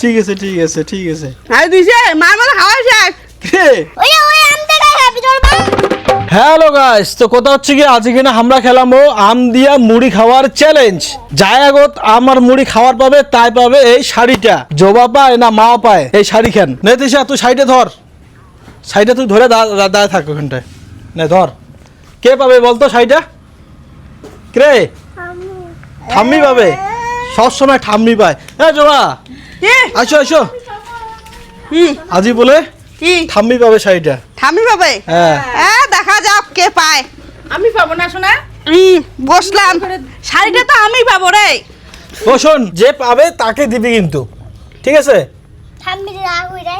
ঠিক আছে ঠিক আছে ঠিক আছে আরে দিছে মার মতো খাওয়া শেষ কে ওই আমটা খাবি তোর মা হ্যালো গাইস তো কথা হচ্ছে কি আজকে না আমরা খেলামো আম দিয়া মুড়ি খাওয়ার চ্যালেঞ্জ যাই আগত আমার মুড়ি খাওয়ার পাবে তাই পাবে এই শাড়িটা জবা পায় না মা পায় এই শাড়ি খান নে তিশা তুই সাইডে ধর সাইডে তুই ধরে দাঁড়ায় থাক ওখানটায় নে ধর কে পাবে বলতো শাড়িটা কে ঠাম্মি পাবে সবসময় ঠাম্মি পায় হ্যাঁ জবা কি আসো আসো হুম আজি বলে কি ঠাম্মি পাবে শাড়িটা ঠামি পাবে হ্যাঁ দেখা যাক কে পায় আমি পাবো না শোনা বসলাম শাড়িটা তো আমি পাবো রে ও শোন যে পাবে তাকে দিবি কিন্তু ঠিক আছে ঠাম্মি রাগ হই রে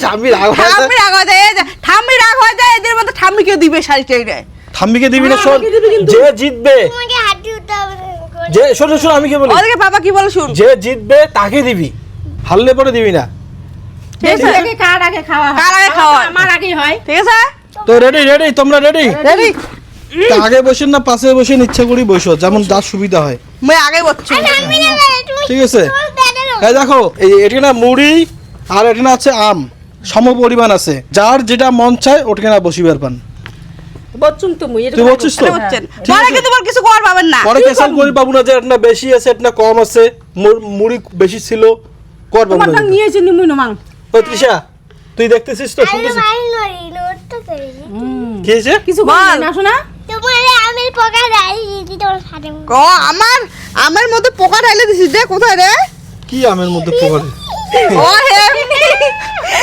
ঠাম্মি রাগ হয়ে ঠাম্মি রাগ হয়ে যায় ঠাম্মি রাগ হয়ে যায় এদের মধ্যে ঠাম্মিকে দিবে শাড়িটাই রে ঠাম্মিকে দিবি না শোন আমাকে দিবি কিন্তু। যে জিতবে তোমাকে হাঁটি উঠতে হবে যে শোন শোন আমি কি বলি ওদেরকে বাবা কি বলে শুন যে জিতবে তাকে দিবি হারলে পরে দিবি না বেশি থেকে কার আগে খাওয়া হয়? কার আগে খাওয়া হয়? আমার আগেই হয় ঠিক আছে তো রেডি রেডি তোমরা রেডি রেডি আগে বসেন না পাশে বসে ইচ্ছা করি বসো যেমন যার সুবিধা হয় মই আগে বলছি ঠাম্মি না তুমি ঠিক আছে দাদা এই দেখো এটা না মুড়ি আর এটা না আছে আম সম পরিমাণ আছে যার যেটা মন চায় ওটাকে না বসিবার পান বচ্চুম তো মুই তুই বলছিস তো বলছেন ঠিক পরে আছে। কিন্তু বল কিছু কর পাবেন না পরে কেসাল করি পাবো না যে এটা না বেশি আছে এটা না কম আছে মুড়ি বেশি ছিল কর পাবো তোমার না দাম নিয়েছি নিমুই নমাং ও তৃষা তুই দেখতেছিস তো আরে শুনতেছিস মারি নরি নোটটা করি কি হয়েছে কিছু বল। বল না শোনা তোমারে আমি পকা দাই দিদি তোর সাথে ও আমার মধ্যে পোকা ঢাইলে দিছিস রে কোথায় রে কি আমের মধ্যে পোকা ও হে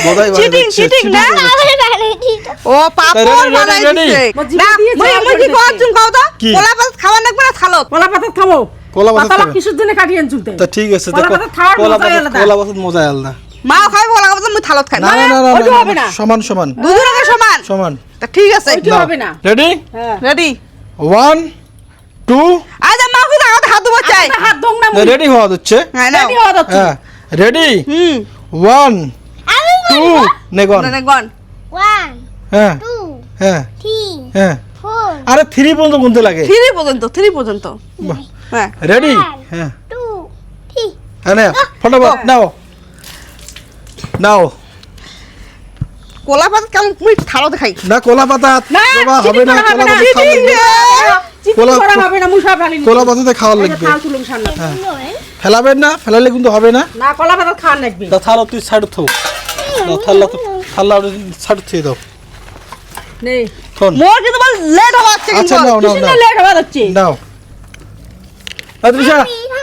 বোধাই বাড়ি চিটিং দিচ্ছে, চিটিং না cheating আবার বানাই দিত ও পাপড় ready, বানাই ready, দিছে ready? না দিয়ে মই জল মই কি করে কর দিছে। চুন খাও তো কি? কলা পাত খাওয়া লাগবে না থালো কলা পাতা থামো কলা পাতা পাতালা খাবে? কিসের জন্য কাটিয়ে চুলতে তা ঠিক আছে কলা দেখো পাতা খাওয়ার কলা মজাই পাতা আলাদা। কলা পাতা মজা আলাদা মা খাই কলা পাত মই থালত খাই না না না ওইটা হবে না না। সমান সমান দুজনকে সমান সমান তা ঠিক আছে ওইটা হবে না রেডি হ্যাঁ রেডি 1 2 আজ মা কি দাঁড়াতে হাত ধোয়া চাই আমার হাত দং না মুই রেডি হওয়া হচ্ছে হ্যাঁ নাও রেডি হওয়া যাচ্ছে হ্যাঁ রেডি হুম 1 আমি 2 নেগন নে গন 1 হ্যাঁ 2 হ্যাঁ 3 হ্যাঁ 4 আরে 3 পর্যন্ত গুনতে লাগে 3 পর্যন্ত হ্যাঁ রেডি হ্যাঁ 2 3 হ্যাঁ নাও ফটাফট নাও নাও কলা পাত কেমন মই থালতে খাই না কলা পাতা না, বাবা হবে না চিনি করা কলা হবে না, পাতা খাওয়া লাগবে। চিনি কলা- করা হবে না মুই সব ঢালি কলা পাতাতে খাওয়া লাগবে খাও তুলুম সামনে ফেলাবেন না ফেলালে কিন্তু হবে না না কলা পাতা খাওয়া লাগবে তা থালা তুই সাইড থো দাও থালা সাইড থুয়ে দাও নেই থন মোর কিন্তু বল লেট হচ্ছে কিন্তু আচ্ছা নাও নাও কিসের নাও লেট হওয়া যাচ্ছে নাও আদ্রিশা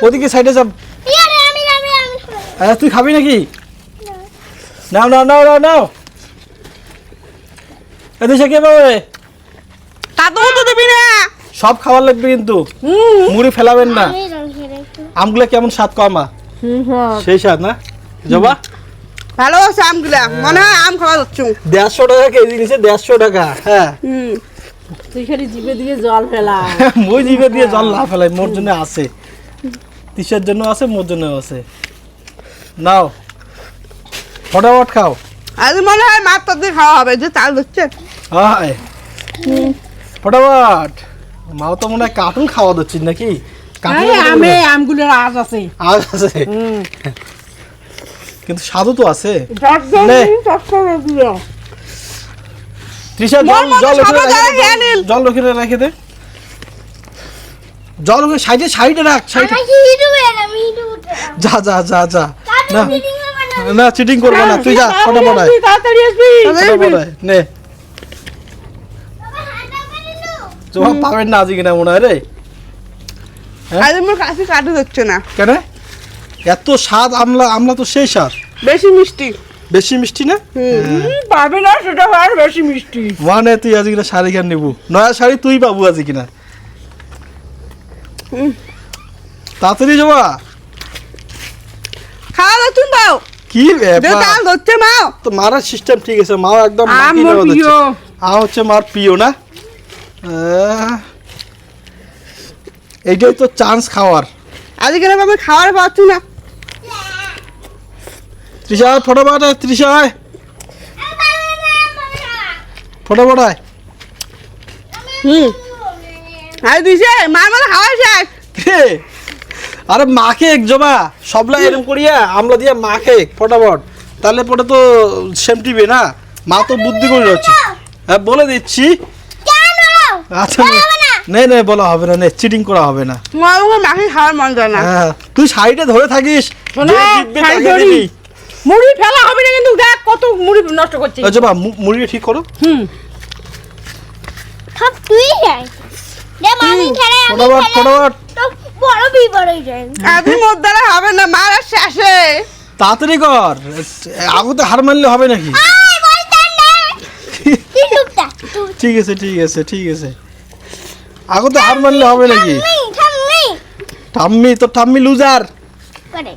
ওদিকে সাইডে যাব ইয়ারে আমি তুই খাবি নাকি নাও নাও নাও নাও নাও আদ্রিশা কে পাবে তা তো দিবি না সব খাবার লাগবে কিন্তু মুড়ি ফেলাবেন না আমি রং খেলে একটু আমগুলো কেমন স্বাদ কমা সেই স্বাদ না জবা ভালো আছে আমগুলা মনে হয় আম খাওয়া যাচ্ছে 150 টাকা কেজি নিচে 150 টাকা হ্যাঁ হুম তুই খালি জিভে দিয়ে জল ফেলা মই জিভে দিয়ে জল না ফেলাই মোর জন্য আছে তিসের জন্য আছে মোর জন্য আছে নাও ফটাফট খাও আজ মনে হয় মাছ তো দিয়ে খাওয়া হবে যে চাল দিচ্ছে হায় ফটাফট মাও তো মনে হয় কার্টুন খাওয়া দিচ্ছিস নাকি কার্টুন আমে আমগুলোর আজ আছে আজ আছে কিন্তু স্বাদও তো আছে একদম নে। চটকরে দিও তৃষা মোর জল মতো জল সবাই যারা খেয়ে নিন। জল রেখে দে জল ওখানে সাইডে সাইডে রাখ সাইডে আমি হিটু বের আমি হিটু উঠে যা যা যা যা না কাটি দিদিং না না চিটিং করবে না তুই যা ফটাফট আয় তাড়াতাড়ি আসবি ফটাফট আয় নে বাবা হাঁটা করে নো জবাব পাবেন না আজকে কিনা মনে হয় রে আজ মোর কাছে কাটু যাচ্ছে না কেন এত স্বাদ আমলা আমলা তো সেই স্বাদ বেশি মিষ্টি বেশি মিষ্টি না পাবে না সেটা আর বেশি মিষ্টি মানে তুই আজ কিনা শাড়ি কেন নিবু নয়া শাড়ি তুই পাবো আজ কিনা তাড়াতাড়ি যাবা খাওয়া যাচ্ছে দাও কি যে ব্যাপার চাল ধরছে মাও তো মারার সিস্টেম ঠিক আছে মাও একদম আম মাখিয়ে মোর দেওয়া প্রিয়। যাচ্ছে। আম হচ্ছে মার প্রিয় না এইটাই তো চান্স খাওয়ার আজ কেন আমি খাওয়ার পাচ্ছি না তৃষা ফটোফট আয় তৃষা আয় ফটোফট আয় হুম আজ দিছে মার মতো খাওয়া শেষ কে আরে মাখে জমা সবলা এরকম করিয়া আমলা দিয়া মাখে ফটাফট, তাহলে পরে তো সেমটিবে না। মা তো বুদ্ধি করে রয়েছে। হ্যাঁ বলে দিচ্ছি। কেন আচ্ছা নে বলা হবে না, নে চিটিং করা হবে না। তোমার মাখি খাওয়ার মন যায় না। হ্যাঁ তুই সাইডে ধরে থাকিস, শোনো, যে জিতবে সাইড তাকে ধরি। দিবি। মুড়ি ফেলা হবে না কিন্তু দেখ কত মুড়ি নষ্ট করছে। জমা মুড়িটা ঠিক করো। সব তুই যাই রে মামি খেলে আমি ফটাফট খেলে ফটাফট তো বড় বিপদ হয়ে যায়। আদি মোর দ্বারা হবে না, মারা শেষে। তাড়াতাড়ি কর, আগতে হার মারলে হবে নাকি? আয় বলতাম না তুই লুকটা ঠিক আছে ঠিক আছে ঠিক আছে, আগতে হার মারলে হবে নাকি? থামনি ঠাম্মি তো ঠাম্মি লুজার। করে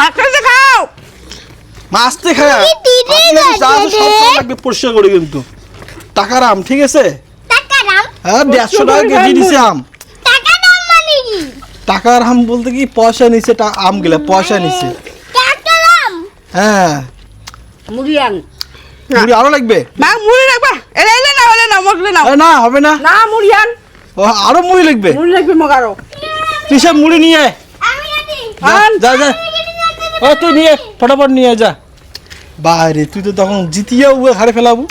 আকাশে খাও। মাছতে খায় কি দিদি লাগবে পরিষ্কার করে কিন্তু টাকার আম, ঠিক আছে? টাকা দাম হ্যাঁ 150 টাকা কেজি দিছে আম। টাকা দাম মানে কি? টাকার আম বলতে কি পয়সা নিছে, আম গেলে পয়সা নিছে। টাকা দাম হ্যাঁ মুড়ি আন। মুড়ি আরো লাগবে? মা মুড়ি রাখবা, এলে এলে না হলে না মগলে না। না হবে না, না মুড়ি আন, ও আরো মুড়ি লাগবে। মুড়ি লাগবে মগারো। তুই সব মুড়ি নিয়ে আয়। আমি আছি যা যা যা, ও তুই নিয়ে ফটাফট নিয়ে যা। বাইরে তুই তো তখন জিতিয়া উয়ে হারে ফেলাবো।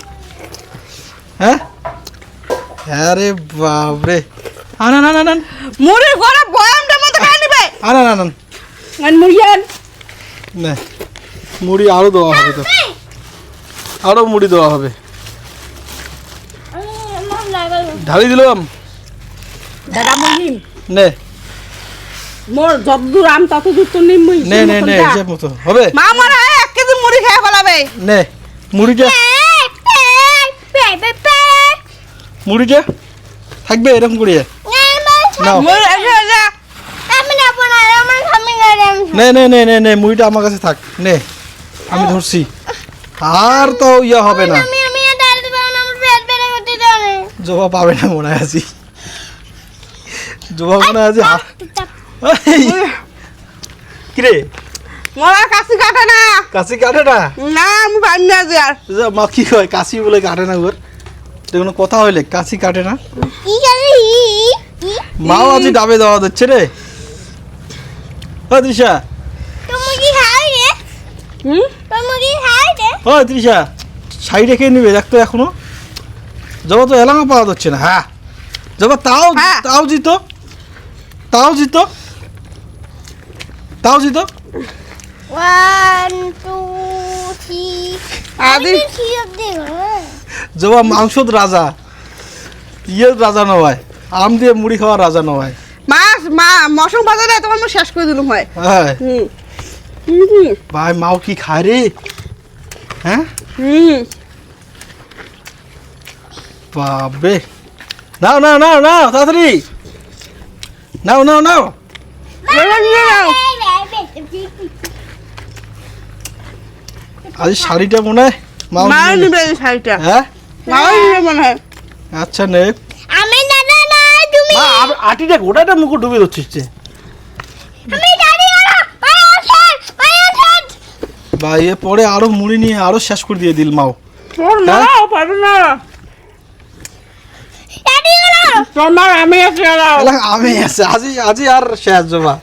হ্যাঁ আরে বাপরে, আনা না না না মুড়ি ঘরে বয়ামটার মধ্যে খাই নিবে। আনা না না আন মুড়ি আন। না, মুড়ি আরো দেওয়া হবে তো, আরো মুড়ি দেওয়া হবে। মন লাগাল ঢালি দিলাম, দাদা মুড়ি নে মোর যতদূর আম ততদূর তো নিম মুড়ি। নে নে নে হিসেব মতো হবে। মা মনে হয় 1 কেজি মুড়ি খেয়ে ফেলাবে। নে মুড়িটা, মুড়িটা থাকবে এরকম করিয়ে নাও। মুড়ি এসে যা। আমি না বনা আমার খামি না রে আমি নে নে নে নে নে মুড়িটা আমার কাছে থাক, নে আমি ধরছি। আর তো ইয়া হবে না, আমি ডাল দিব না আমার পেট বেড়ে করতে দাও না জবা পাবে না মনে হয় আছি, জবা মনে হয় আছি। কিরে মোরা কাশি কাটে না। কাশি কাটে না? না আমি পারি না যে আর। মা কি কয় কাশি বলে কাটে না? ওর কোনো কথা হইলে কাশি কাটে না। কি জানি মাও আজ ডাবে দেওয়া দিচ্ছে রে। ও তৃষা, তুমি কি খাই রে তুমি কি খাই রে ও তৃষা সাইডে খেয়ে নিবে দেখ তো এখনো। জবা তো এলাকা পাওয়া যাচ্ছে না। হ্যাঁ জবা তাও হ্যাঁ। তাও জিত, তাও জিত, তাও জিত। 1 2 3 আদি কি অবধি জবা মাংসদ রাজা, ইয়ের রাজা নয়, আম দিয়ে মুড়ি খাওয়ার রাজা নয়। মাছ মা মশং ভাজা দেয় তোমার শেষ করে দিলাম হয়। হ্যাঁ ভাই মাও কি খায় রে? হ্যাঁ বাপরে, নাও নাও নাও নাও তাড়াতাড়ি নাও নাও নাও। আজ শাড়িটা মনে হয় মাও মা নিয়ে নিবে এই শাড়িটা। হ্যাঁ মাও নিবে মনে হয়। আচ্ছা নে। আমি দাদা না তুমি মা আটিটা গোটাটা মুখ ডুবে যাচ্ছে। আমি দাদি করো পায়াছেন বা এ পরে আরো মুড়ি নিয়ে আরো শেষ করে দিয়ে দিল মাও। তোর হ্যাঁ? মাও পারবে না। দাদি করো তোর মা আমি আছি আর আমি আছে আজি আজি আর শেষ জবা,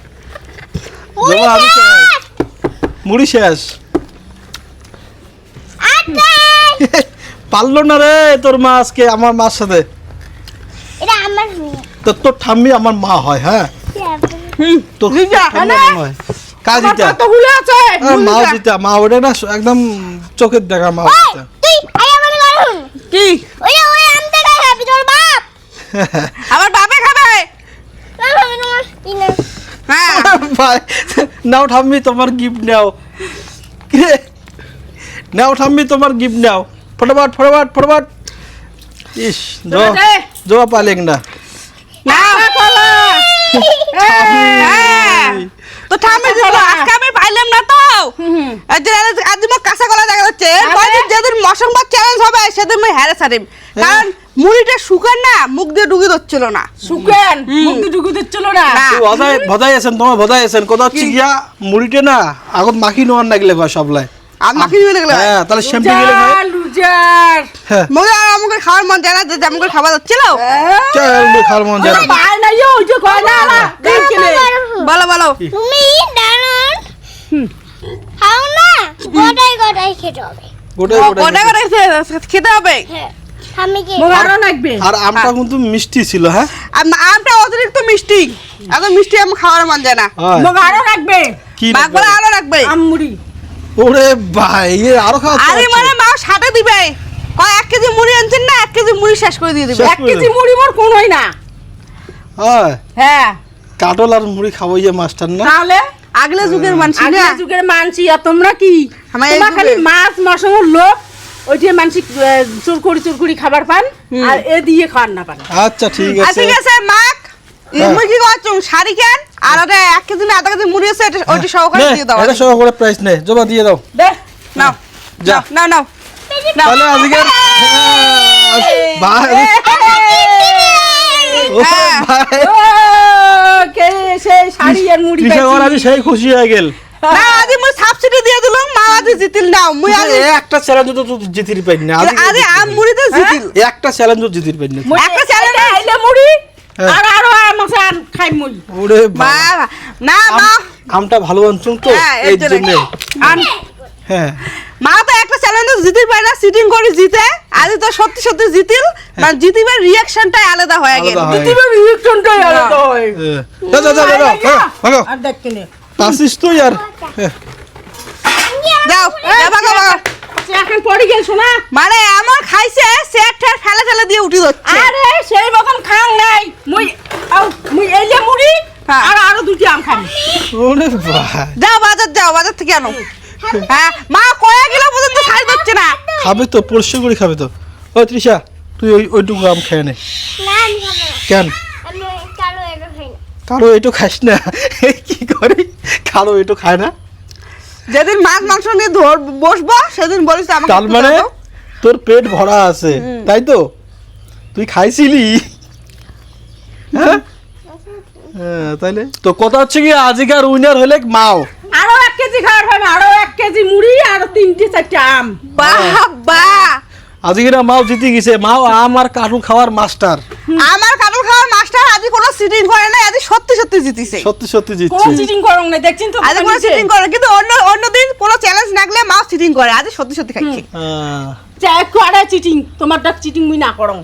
জবা আজি শেষ, মুড়ি শেষ। আচ্ছা পারলো না রে তোর মা আজকে আমার মার সাথে। এটা আমার তো তোর ঠাম্মি আমার মা হয়। হ্যাঁ তোর জিজা, ঠাম্মি হ্যাঁ? আমার হয়। কাজ দিতা কতগুলো আছে। মা জিতা, মা ওটা না একদম চোখের দেখা মা জিতা। তুই আই আমার করুন কি ওই আমতে খাবি তোর বাপ আমার বাপে খাবে। আমি তোমার ইনা হ্যাঁ ভাই নাও ঠাম্মি তোমার গিফট নাও, কিরে নাও ঠাম্মি তোমার গিফট নাও, ফটাফট ফটাফট ফটাফট। ইস জবা পালেন না। না হ্যাঁ তো থামে দিল। আজকে আমি পাইলাম না তো। আজ আমার কাঁচা গলা দেখা যাচ্ছে। কয়দিন যেদিন মশংবাদ চ্যালেঞ্জ হবে সেদিন আমি হ্যারে ছাড়িম। কারণ মুড়িটা শুকান না, মুখ দিয়ে ঢুকে দিচ্ছিল না। শুকেন মুক্তি ঢুকে দিচ্ছিল না। না। তুই ভদাই আছেন, তোমার ভদাই আছেন। কথা হচ্ছে গিয়া মুড়িটা না আগত মাখি নোয়ার নাগলে কয় সবলাই। আর মাখি দিবে দেখলে হ্যাঁ তাহলে শ্যাম্পু গেলে হয়। লুজার হ্যাঁ মুড়ি আর আমাকে খাওয়ার মন যায় না যে আমাকে খাবার যাচ্ছিল চল খাওয়ার মন যায় না। পায় না ইয়ে ওই যে কয় না দেখলে বলো বলো তুমি দাঁড়ান খাও না গোটাই গোটাই খেতে হবে গোটাই কটা গোটাই করে খেতে হবে হ্যাঁ আমি কি মোর আরো লাগবে আর আমটা কিন্তু মিষ্টি ছিল হ্যাঁ আমটা অতিরিক্ত মিষ্টি এত মিষ্টি আমি খাওয়ার মন যায় না হয়। মোর আরো লাগবে কি মাক বলে আলো রাখবে আম মুড়ি ওরে ভাই এ আরো খাওয়া আরে মানে মা সাথে দিবে কয় 1 কেজি মুড়ি আনছেন না 1 কেজি মুড়ি শেষ করে দিয়ে দিবে শেষ 1 কেজি মুড়ি মোর কোন হয় না হয় হ্যাঁ কাটল আর মুড়ি খাবো ইয়ে মাস্টার না তাহলে আগলে যুগের মানুষ না আগের যুগের মানছি আর তোমরা কি আমার এই তোমরা খালি যুগে- মাছ মশলার লোক ওই যে মানসি চুরকুড়ি খাবার পান আর এ দিয়ে খাওয়ার না পান আচ্ছা ঠিক আর আছে ঠিক আছে মাক হ্যাঁ। মুই কি করছো শাড়ি কেন আর ওটা 1 কেজি না আধা কেজি মুড়ি আছে ওইটা সহকারে নে, দিয়ে দাও এটা সহ করে প্রাইস নে জমা দিয়ে দাও দে নাও যা। নাও নাও তাহলে আজকে ভাই ও হ্যাঁ। ভাই ও কে সেই শাড়ি আর মুড়ি কৃষক পাইছি। আমি সেই খুশি হয়ে গেল না আজ মুই সাবসিডি দিয়ে দিলাম মা আজ জিতিল নাও মুই আজ একটা চ্যালেঞ্জ তো তুই জিতির পাই না আরে আম মুড়িতে জিতিল একটা চ্যালেঞ্জ জিতির পাই না মুই একটা চ্যালেঞ্জ আইলে মুড়ি হ্যাঁ। আরো মাছ আর খাই মুই ওরে মা বাবা। না মা আমটা ভালো আনছুন তো হ্যাঁ, এর এই জন্য। জন্য আম হ্যাঁ মা তো একটা চ্যালেঞ্জ জিতিল পায় না সিটিং করে জিতে আজ তো সত্যি সত্যি জিতিল মানে জিতিবার রিঅ্যাকশনটাই আলাদা হয়ে গেল আলাদা হয়। দিদির রিঅ্যাকশনটাই আলাদা হয় যা যা যা যা ভাগো আর দেখ কিনে পাসিস তো यार যাও ভাগো ভাগো এখন পড়ে গেল শোনা মানে এমন খাইছে সেট ঠেট ফেলে ফেলে দিয়ে উঠি যাচ্ছে আরে সেই মতন খাং নাই মুই মুই এলে মুড়ি হ্যাঁ। আর আরো দুটি আম খাই ওরে ভাই যাও বাজার থেকে আনো হ্যাঁ মা কয়া গেল পর্যন্ত শাড়ি দিচ্ছে না খাবে তো পরিষ্কার করে খাবে তো ও তৃষা তুই ওইটুকু আম খেয়ে নে না আমি খাবো না কেন আমি কালো এটা খাই না কারো এটু খাস না কি করে কারো এটু খায় না যেদিন মাছ মাংস নিয়ে বসবো সেদিন বলিস আমাকে তার একটু মানে দাও তো। তোর পেট ভরা আছে তাই তো তুই খাইছিলি হ্যাঁ হ্যাঁ, তাইলে তো কথা হচ্ছে কি আজকের উইনার হলে মাও আরো 1 কেজি খাওয়ার হবে আরো 1 কেজি মুড়ি আর 3টি 4টি আম বাবা আজকের মাও জিতে গেছে মাও আম আর কাটু খাওয়ার মাস্টার আমার কাটল খাওয়ার মাস্টার আজ কোনো সিটিং করে না আজ সত্যি সত্যি জিতিছে সত্যি সত্যি কোন জিতছে চিটিং করং না দেখছেন তো আজ কোনো সিটিং করে কিন্তু অন্য দিন কোনো চ্যালেঞ্জ না গেলে মা সিটিং করে আজ সত্যি সত্যি খাইছে চাই করে চিটিং তোমার ডাক চিটিং মুই না করং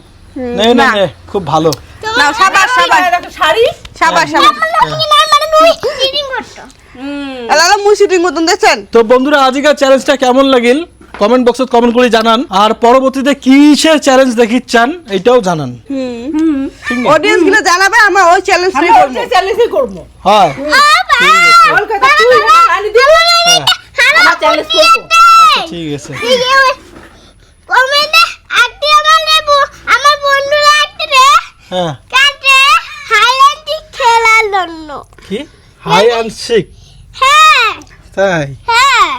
নে নে নে খুব ভালো নাও সাবাস সাবাস একটা শাড়ি সাবাস সাবাস তুমি না মানে তুমি চিটিং করছো লালা মুই সিটিং মতন দেখছেন তো বন্ধুরা আজকের চ্যালেঞ্জটা কেমন লাগিল কমেন্ট বক্সে কমেন্ট করে জানান আর পরবর্তীতে কিসের চ্যালেঞ্জ দেখিতে চান এটাও জানান অডিয়েন্স গুলো জানাবে আমরা ওই চ্যালেঞ্জ আমি করব ওই চ্যালেঞ্জই করব হয় কলকাতা তুই শাড়ি দিবি আমরা চ্যালেঞ্জ করব ঠিক আছে কমেন্টে আটটি আমার বন্ধুরা আটটি রে হ্যাঁ কাটে হাইলাইট খেলার জন্য কি হাই অ্যান্ড সিক হ্যাঁ তাই হ্যাঁ